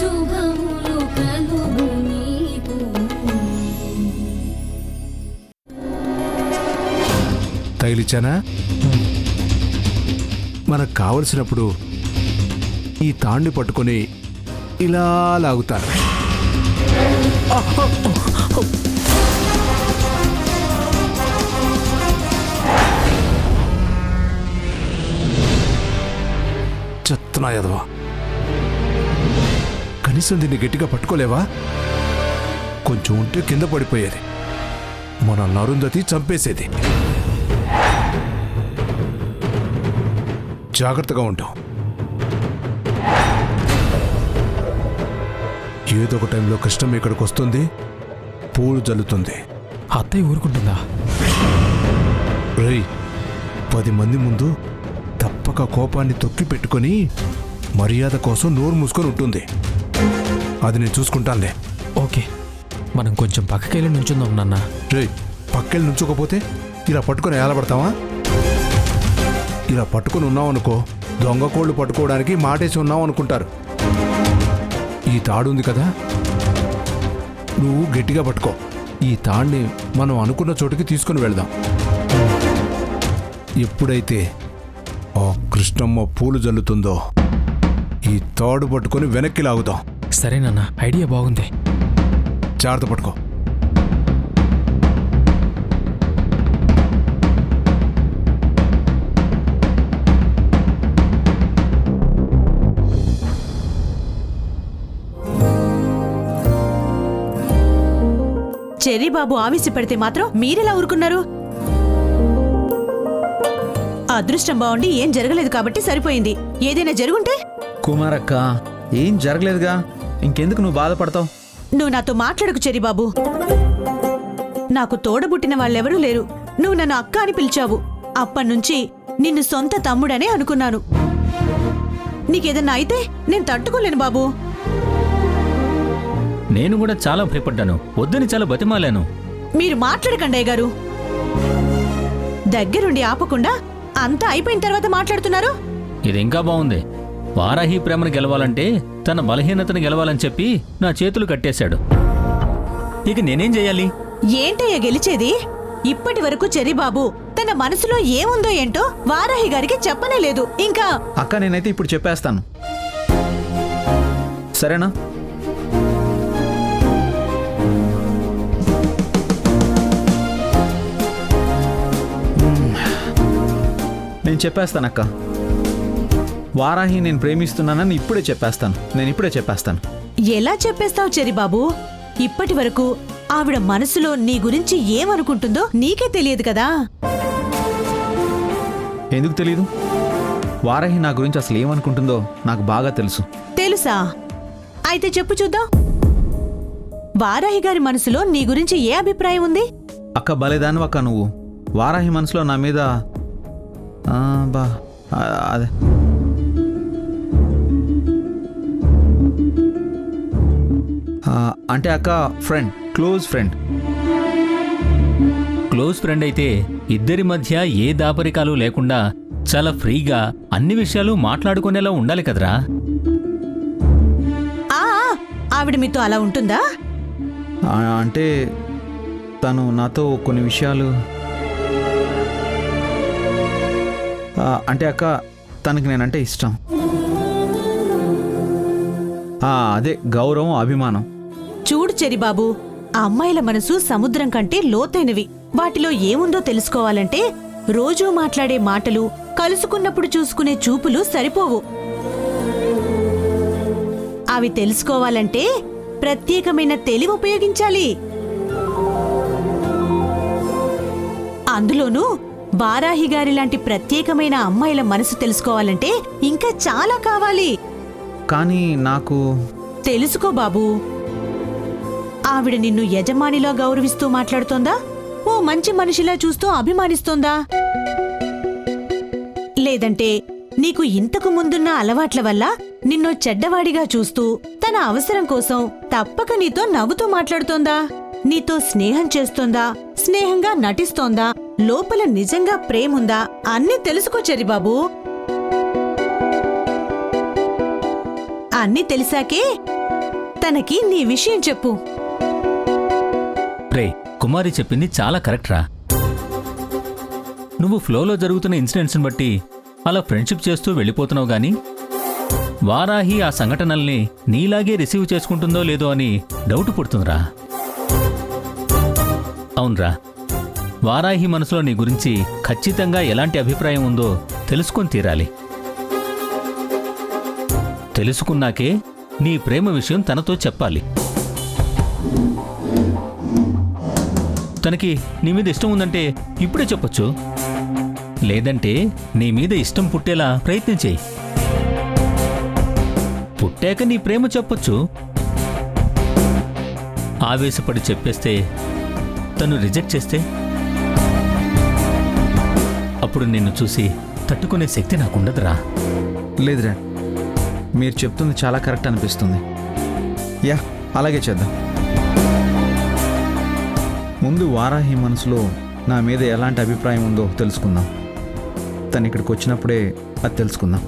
శుభములు కలుగు నీకు. తగిలిచ్చానా? మనకు కావలసినప్పుడు ఈ తాణ్ణి పట్టుకొని ఇలా లాగుతాను. చెత్తనా యదవా, కనీసం దీన్ని గట్టిగా పట్టుకోలేవా? కొంచెం ఉంటే కింద పడిపోయేది, మన అరుంధతి చంపేసేది. జాగ్రత్తగా ఉంటాం. ఏదో ఒక టైంలో కష్టం ఇక్కడికి వస్తుంది, పూలు జల్లుతుంది. అత్తయ్య ఊరుకుంటుందా? రేయ్, 10 మంది ముందు తప్పక కోపాన్ని తొక్కి పెట్టుకొని మర్యాద కోసం నోరు మూసుకొని ఉంటుంది. అది నేను చూసుకుంటానులే. ఓకే, మనం కొంచెం పక్కకెళ్ళి నుంచుందాం నాన్న. రేయ్, పక్కెళ్ళి నుంచోకపోతే ఇలా పట్టుకొని ఏలబడతావా? ఇలా పట్టుకొని ఉన్నావనుకో, దొంగ కోళ్ళు పట్టుకోవడానికి మాటేసి ఉన్నావు అనుకుంటారు. ఈ తాడు ఉంది కదా, నువ్వు గట్టిగా పట్టుకో. ఈ తాడిని మనం అనుకున్న చోటుకి తీసుకుని వెళదాం. ఎప్పుడైతే ఆ కృష్ణమ్మ పూలు జల్లుతుందో ఈ తాడు పట్టుకొని వెనక్కి లాగుదాం. సరే నాన్న, ఐడియా బాగుంది. జాగ్రత్త పట్టుకో. చెర్రీ బాబు ఆవేశపడితే మాత్రం మీరెలా ఊరుకున్నారు? అదృష్టం బాగుండి ఏం జరగలేదు కాబట్టి సరిపోయింది. ఏదైనా జరుగుంటే? కుమారక్క, ఏం జరగలేదుగా, ఇంకెందుకు నువ్వు బాధపడతావు? నువ్వు నాతో మాట్లాడకు చెర్రీ బాబు. నాకు తోడబుట్టిన వాళ్ళెవరూ లేరు. నువ్వు నన్ను అక్క అని పిలిచావు. అప్పన్నుంచి నిన్ను సొంత తమ్ముడనే అనుకున్నాను. నీకేదన్నా అయితే నేను తట్టుకోలేను బాబు. నేను కూడా చాలా భయపడ్డాను, వద్దని చాలా బతిమాలాను. మీరు మాట్లాడకండి అయ్యగారు. దగ్గరుండి ఆపకుండా అంతా అయిపోయిన తర్వాత మాట్లాడుతున్నారు. ఇది ఇంకా బాగుంది. వారాహి ప్రేమను గెలవాలంటే తన బలహీనతను గెలవాలని చెప్పి నా చేతులు కట్టేశాడు. ఇక నేనేం చెయ్యాలి? ఏంటయ్య గెలిచేది? ఇప్పటి వరకు చెర్రీ బాబు తన మనసులో ఏముందో ఏంటో వారాహి గారికి చెప్పనే లేదు. ఇంకా అక్క, నేనైతే ఇప్పుడు చెప్పేస్తాను, సరేనా? నేను చెప్పేస్తానక్క. వారాహి నేను ప్రేమిస్తున్నానని ఇప్పుడే చెప్పేస్తాను. నేను ఇప్పుడే చెప్పేస్తాను. ఎలా చెప్పేస్తావు చెర్రీ బాబు? ఇప్పటి వరకు ఆవిడ మనసులో నీ గురించి ఏమనుకుంటుందో నీకే తెలియదు కదా. ఎందుకు తెలీదు? వారాహి నా గురించి అసలు ఏమనుకుంటుందో నాకు బాగా తెలుసు. తెలుసా? అయితే చెప్పు చూద్దాం. వారాహి గారి మనసులో నీ గురించి ఏ అభిప్రాయం ఉంది? అక్క, భలేదాను అక్క నువ్వు. వారాహి మనసులో నా మీద అదే అంటే అక్క, friend, close friend. Close friend అయితే ఇద్దరి మధ్య ఏ దాపరికాలు లేకుండా చాలా ఫ్రీగా అన్ని విషయాలు మాట్లాడుకునేలా ఉండాలి కదరా. ఆవిడ మీతో అలా ఉంటుందా? అంటే తను నాతో కొన్ని విషయాలు అంటే అక్క, తనకి నేనంటే ఇష్టం. అదే గౌరవం, అభిమానం. చూడు చెర్రీ బాబు, ఆ అమ్మాయిల మనసు సముద్రం కంటే లోతైనవి. వాటిలో ఏముందో తెలుసుకోవాలంటే రోజూ మాట్లాడే మాటలు, కలుసుకున్నప్పుడు చూసుకునే చూపులు సరిపోవు. అవి తెలుసుకోవాలంటే ప్రత్యేకమైన తెలివి ఉపయోగించాలి. అందులోనూ వారాహి గారి లాంటి ప్రత్యేకమైన అమ్మాయిల మనసు తెలుసుకోవాలంటే ఇంకా చాలా కావాలి. కానీ నాకు తెలుసుకో బాబూ. ఆవిడ నిన్ను యజమానిలా గౌరవిస్తూ మాట్లాడుతోందా? ఓ మంచి మనిషిలా చూస్తూ అభిమానిస్తోందా? లేదంటే నీకు ఇంతకు ముందున్న అలవాట్ల వల్ల నిన్నో చెడ్డవాడిగా చూస్తూ తన అవసరం కోసం తప్పక నీతో నవ్వుతూ మాట్లాడుతోందా? నీతో స్నేహం చేస్తోందా? స్నేహంగా నటిస్తోందా? లోపల నిజంగా ప్రేముందా? అన్నీ తెలుసుకో చెర్రీ బాబు. అన్నీ తెలిసాకే తనకి నీ విషయం చెప్పు. రే, కుమారి చెప్పింది చాలా కరెక్ట్ రా. నువ్వు ఫ్లోలో జరుగుతున్న ఇన్సిడెంట్స్ని బట్టి అలా ఫ్రెండ్షిప్ చేస్తూ వెళ్ళిపోతున్నావు గాని వారాహి ఆ సంఘటనల్ని నీలాగే రిసీవ్ చేసుకుంటుందో లేదో అని డౌట్ పుడుతుందిరా. అవునరా, వారాహి మనసులో నీ గురించి ఖచ్చితంగా ఎలాంటి అభిప్రాయం ఉందో తెలుసుకొని తీరాలి. తెలుసుకున్నాకే నీ ప్రేమ విషయం తనతో చెప్పాలి. తనకి నీ మీద ఇష్టం ఉందంటే ఇప్పుడే చెప్పొచ్చు. లేదంటే నీ మీద ఇష్టం పుట్టేలా ప్రయత్నం చేయి. పుట్టాక నీ ప్రేమ చెప్పొచ్చు. ఆవేశపడి చెప్పేస్తే, తను రిజెక్ట్ చేస్తే, అప్పుడు నిన్ను చూసి తట్టుకునే శక్తి నాకుండదురా. లేదురా, మీరు చెప్తుంది చాలా కరెక్ట్ అనిపిస్తుంది. యా, అలాగే చేద్దాం. ముందు వారాహి మనసులో నా మీద ఎలాంటి అభిప్రాయం ఉందో తెలుసుకుందాం. తను ఇక్కడికి వచ్చినప్పుడే అది తెలుసుకుందాం.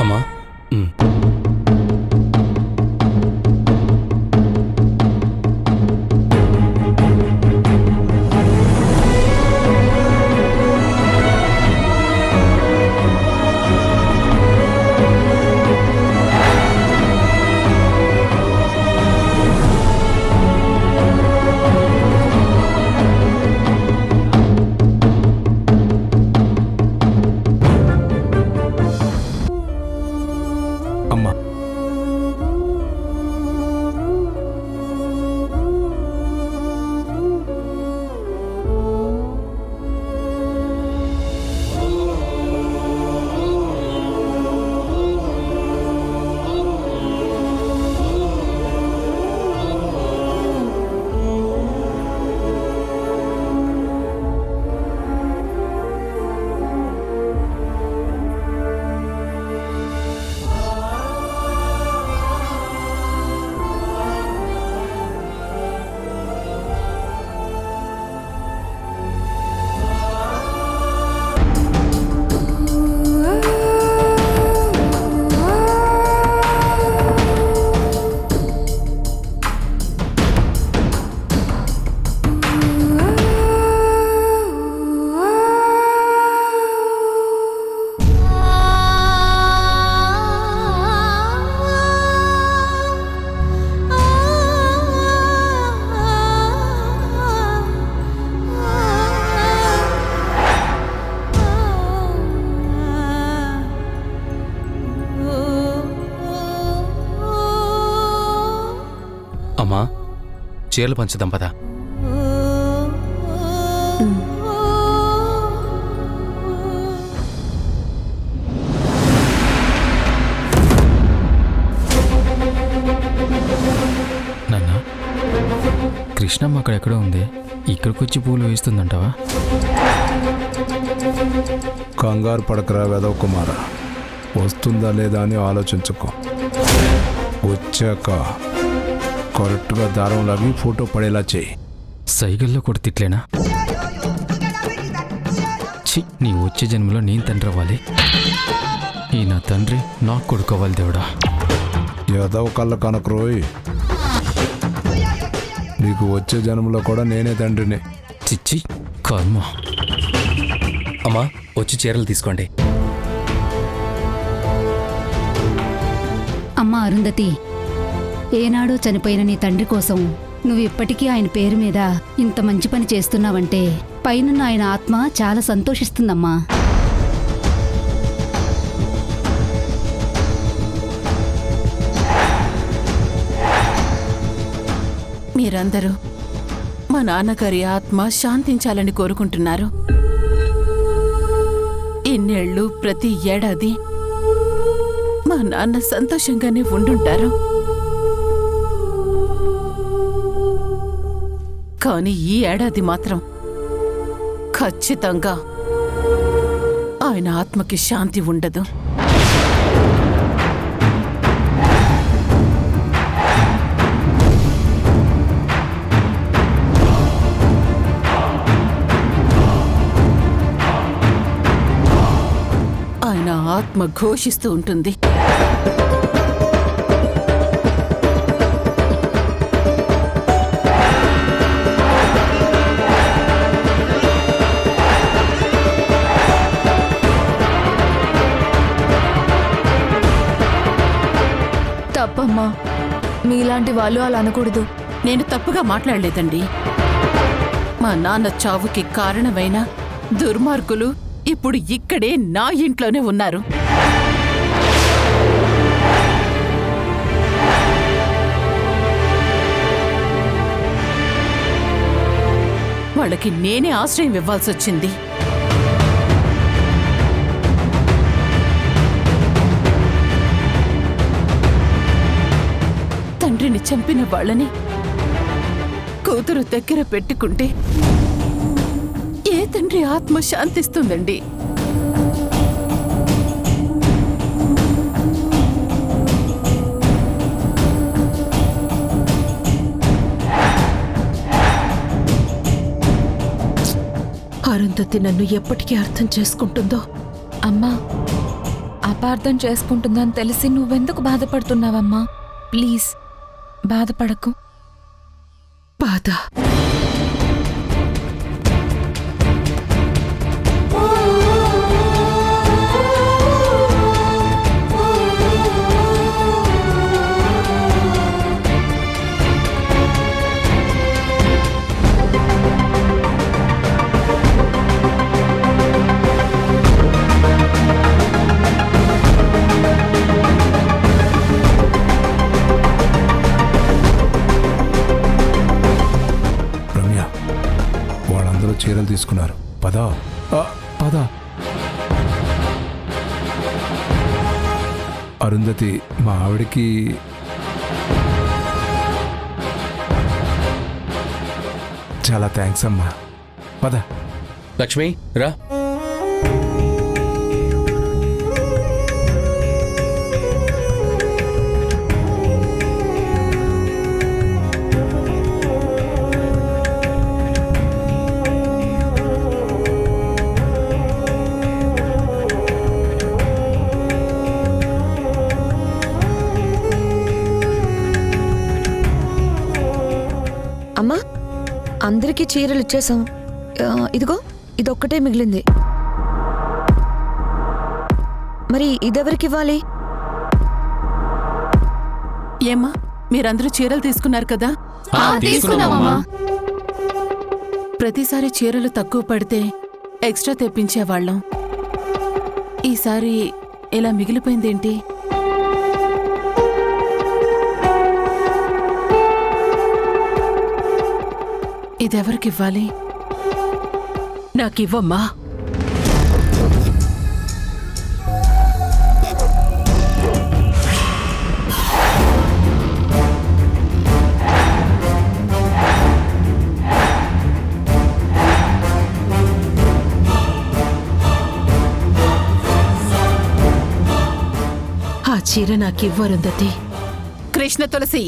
అమ్మా. అమ్మా, అమ్మా, చీరలు పంచుదాం పదా. నాన్న, కృష్ణమ్మ అక్కడెక్కడో ఉంది. ఇక్కడికొచ్చి పూలు వేస్తుందంటావా? కంగారు పడకరా వెదవ కుమార. వస్తుందా లేదా అని ఆలోచించుకో. వచ్చాక కరెక్ట్గా దారం లాగి ఫోటో పడేలా చేయి. సైకిల్లో కూడా తిట్లేనా? ఛీ, నీ వచ్చే జన్మలో నేను తండ్రి అవ్వాలి. ఈ నా తండ్రి నాకు కొడుకోవాలి దేవుడా. ఎదవ కళ్ళ కనకరోయ్, నీకు వచ్చే జన్మలో కూడా నేనే తండ్రిని. చిచ్చి కర్మ. అమ్మా, వచ్చి చీరలు తీసుకోండి. అమ్మా అరుంధతి, ఏనాడో చనిపోయిన నీ తండ్రి కోసం నువ్వు ఇప్పటికీ ఆయన పేరు మీద ఇంత మంచి పని చేస్తున్నావంటే పైనున్న ఆయన ఆత్మ చాలా సంతోషిస్తుందమ్మా. మీరందరూ మా నాన్నగారి ఆత్మ శాంతించాలని కోరుకుంటున్నారు. ఇన్నేళ్లు ప్రతి ఏడాది మా నాన్న సంతోషంగానే ఉండుంటారు. కానీ ఈ ఏడాది మాత్రం ఖచ్చితంగా ఆయన ఆత్మకి శాంతి ఉండదు. ఆయన ఆత్మ ఘోషిస్తూ ఉంటుంది, తప్పమ్మా, మీలాంటి వాళ్ళు అలా అనకూడదు. నేను తప్పుగా మాట్లాడలేదండి. మా నాన్న చావుకి కారణమైన దుర్మార్గులు ఇప్పుడు ఇక్కడే నా ఇంట్లోనే ఉన్నారు. వాళ్ళకి నేనే ఆశ్రయం ఇవ్వాల్సొచ్చింది. తండ్రిని చంపిన వాళ్ళని కూతురు దగ్గర పెట్టుకుంటే ఏ తండ్రి ఆత్మ శాంతిస్తుందండి? అరుంధతి నన్ను ఎప్పటికీ అర్థం చేసుకుంటుందో. అమ్మా, అపార్థం చేసుకుంటుందని తెలిసి నువ్వెందుకు బాధపడుతున్నావమ్మా? ప్లీజ్ బాధపడకు. బాధ చీరలు తీసుకున్నారు. పదా పద. అరుంధతి, మా ఆవిడికి చాలా థ్యాంక్స్ అమ్మా. పద. లక్ష్మి రా. అమ్మా, అందరికీ చీరలు ఇచ్చేసాం. ఇదిగో ఇదొక్కటే మిగిలింది. మరి ఇదెవరికి ఇవ్వాలి? ఏమ్మా, మీరందరూ చీరలు తీసుకున్నారు కదా? తీసుకున్నామమ్మా. ప్రతిసారి చీరలు తక్కువ పడితే ఎక్స్ట్రా తెప్పించేవాళ్ళం. ఈసారి ఇలా మిగిలిపోయిందేంటి? ఇదెవరికివ్వాలి? నాకివ్వమ్మా. ఆ చీర నాకివ్వరుందతి. కృష్ణ తులసి,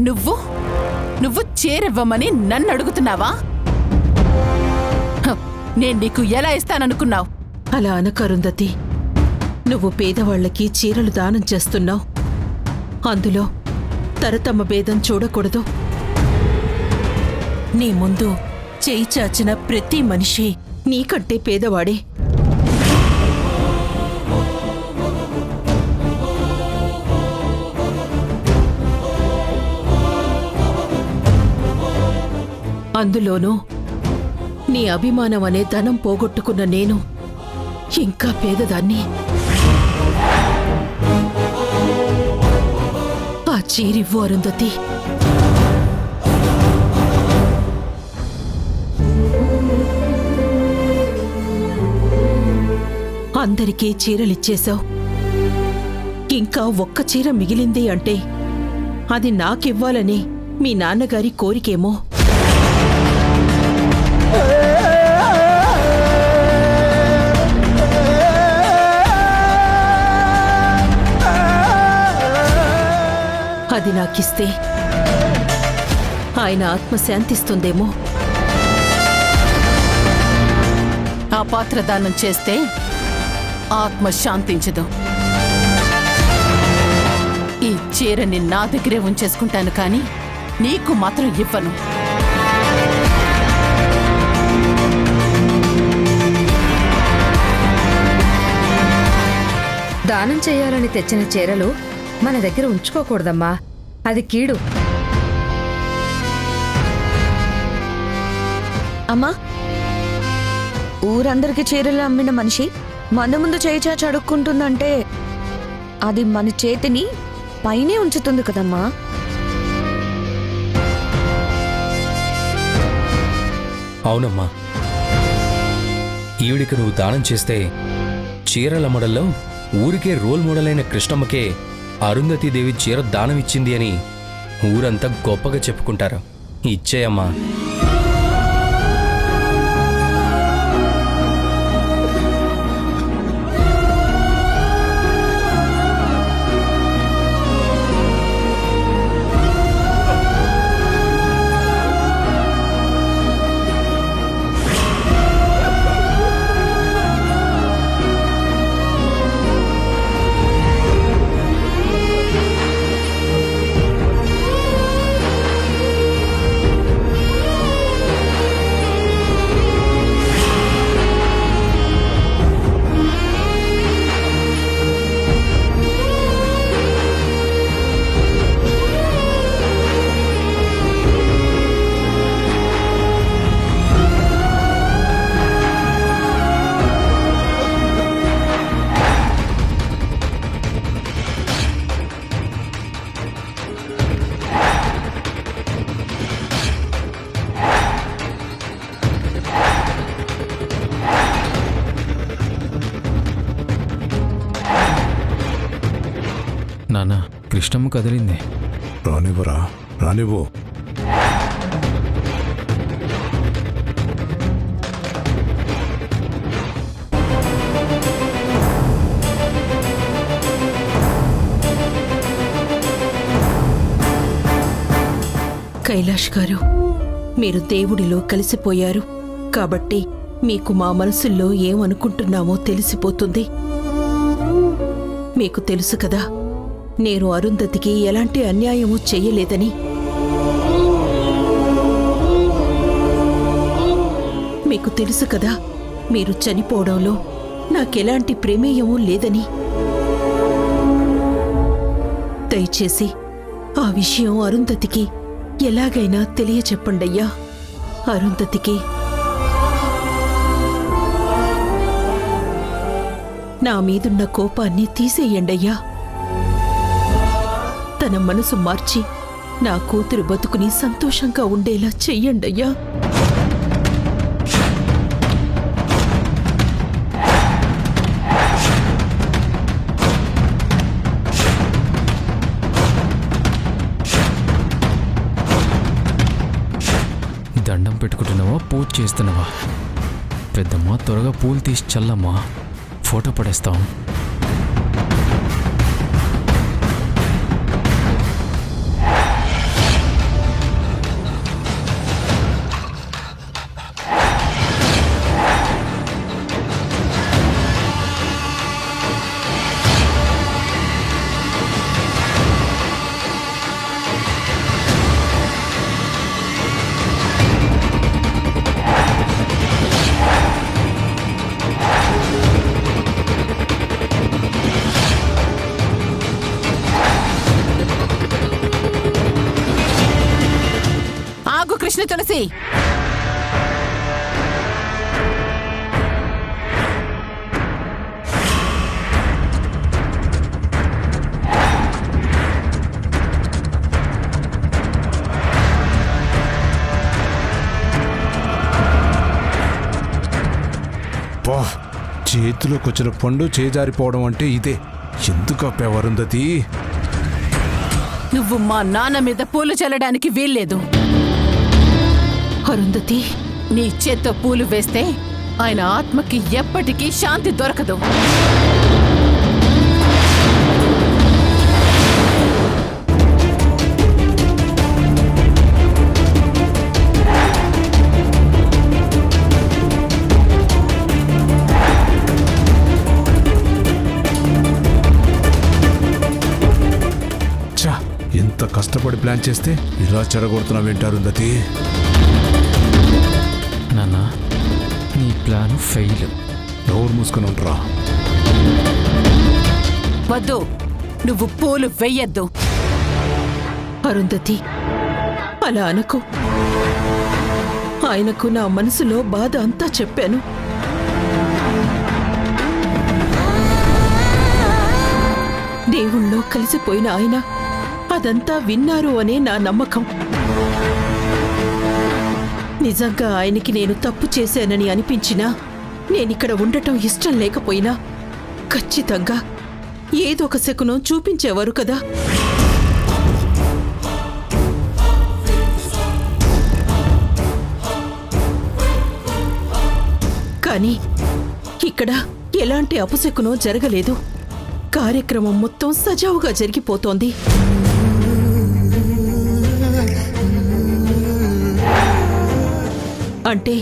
నువ్వు చీరివ్వమని నన్ను అడుగుతున్నావా? నేను నీకు ఎలా ఇస్తాననుకున్నావు? అలా అనకరుందతి. నువ్వు పేదవాళ్లకి చీరలు దానం చేస్తున్నావు. అందులో తరతమ భేదం చూడకూడదు. నీ ముందు చేయి చాచిన ప్రతి మనిషి నీకంటే పేదవాడే. అందులోనూ నీ అభిమానం అనే ధనం పోగొట్టుకున్న నేను ఇంకా పేదదాన్ని. ఆ చీరివ్వు అరుంధతి. అందరికీ చీరలిచ్చేశావు. ఇంకా ఒక్క చీర మిగిలింది అంటే అది నాకివ్వాలని మీ నాన్నగారి కోరికేమో. అది నాకిస్తే ఆయన ఆత్మ శాంతిస్తుందేమో. ఆ పాత్ర దానం చేస్తే ఆత్మ శాంతించదు. ఈ చీరని నా దగ్గరే ఉంచేసుకుంటాను, కానీ నీకు మాత్రం ఇవ్వను. దానం చేయాలని తెచ్చిన చీరలు మన దగ్గర ఉంచుకోకూడదమ్మా, అది కీడు. అమ్మా, ఊరందరికి చీరలు అమ్మిన మనిషి మన ముందు చేయి చాచి అడుక్కుంటుందంటే అది మన చేతిని పైనే ఉంచుతుంది కదమ్మా. అవునమ్మా, ఈవిడికి నువ్వు దానం చేస్తే చీరల మోడల్లో ఊరికే రోల్ మోడల్ అయిన కృష్ణమ్మకే అరుంధతీదేవి చీర దానం ఇచ్చింది అని ఊరంతా గొప్పగా చెప్పుకుంటారు. ఇచ్చేయమ్మా. నాన్న, కృష్ణమ్మ కదిలింది. రానివ్వరా, రానివ్వు. కైలాష్ గారు, మీరు దేవుడిలో కలిసిపోయారు కాబట్టి మీకు మా మనసుల్లో ఏమనుకుంటున్నామో తెలిసిపోతుంది. మీకు తెలుసు కదా, నేను అరుంధతికి ఎలాంటి అన్యాయమూ చెయ్యలేదని. మీకు తెలుసు కదా, మీరు చనిపోవడంలో నాకెలాంటి ప్రమేయమూ లేదని. దయచేసి ఆ విషయం అరుంధతికి ఎలాగైనా తెలియచెప్పండయ్యా. అరుంధతికి నా మీదున్న కోపాన్ని తీసేయండయ్యా. తన మనసు మార్చి నా కూతురు బతుకుని సంతోషంగా ఉండేలా చెయ్యండయ్యా. దండం పెట్టుకుంటున్నావా, పూజ చేస్తున్నావా? పెద్దమ్మ, త్వరగా పూలు తీసి చల్లమ్మా, ఫోటో పడేస్తాం. కృష్ణ తులసి, చేతిలోకి వచ్చిన పండు చేజారిపోవడం అంటే ఇదే. ఎందుకు ఆపావు అరుంధతి? నువ్వు మా నాన్న మీద పూలు చల్లడానికి వీల్లేదు. అరుంధతి, నీ చేత్తో పూలు వేస్తే ఆయన ఆత్మకి ఎప్పటికీ శాంతి దొరకదు. ఛా, ఎంత కష్టపడి ప్లాన్ చేస్తే ఇలా చెడగొడుతున్నా వింటారుందతి. నాన్న, నీ ప్లాన్ ఫెయిల్. నోరు మూసుకుని ఉంటారా? వద్దు, నువ్వు పూలు వెయ్యొద్దు. అరుంధతి, అలా అనకు. ఆయనకు నా మనసులో బాధ అంతా చెప్పాను. దేవుళ్ళో కలిసిపోయిన ఆయన అదంతా విన్నారు అనే నా నమ్మకం. నిజంగా ఆయనకి నేను తప్పు చేశానని అనిపించినా, నేనిక్కడ ఉండటం ఇష్టం లేకపోయినా ఖచ్చితంగా ఏదో ఒక శకునం చూపించేవారు కదా. కానీ ఇక్కడ ఎలాంటి అపశకునం జరగలేదు. కార్యక్రమం మొత్తం సజావుగా జరిగిపోతోంది. అంటే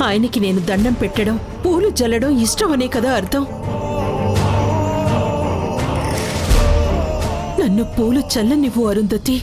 ఆయనకి నేను దండం పెట్టడం, పూలు జల్లడం ఇష్టమనే కదా అర్థం. నన్ను పూలు చల్లనివ్వు అరుంధతి.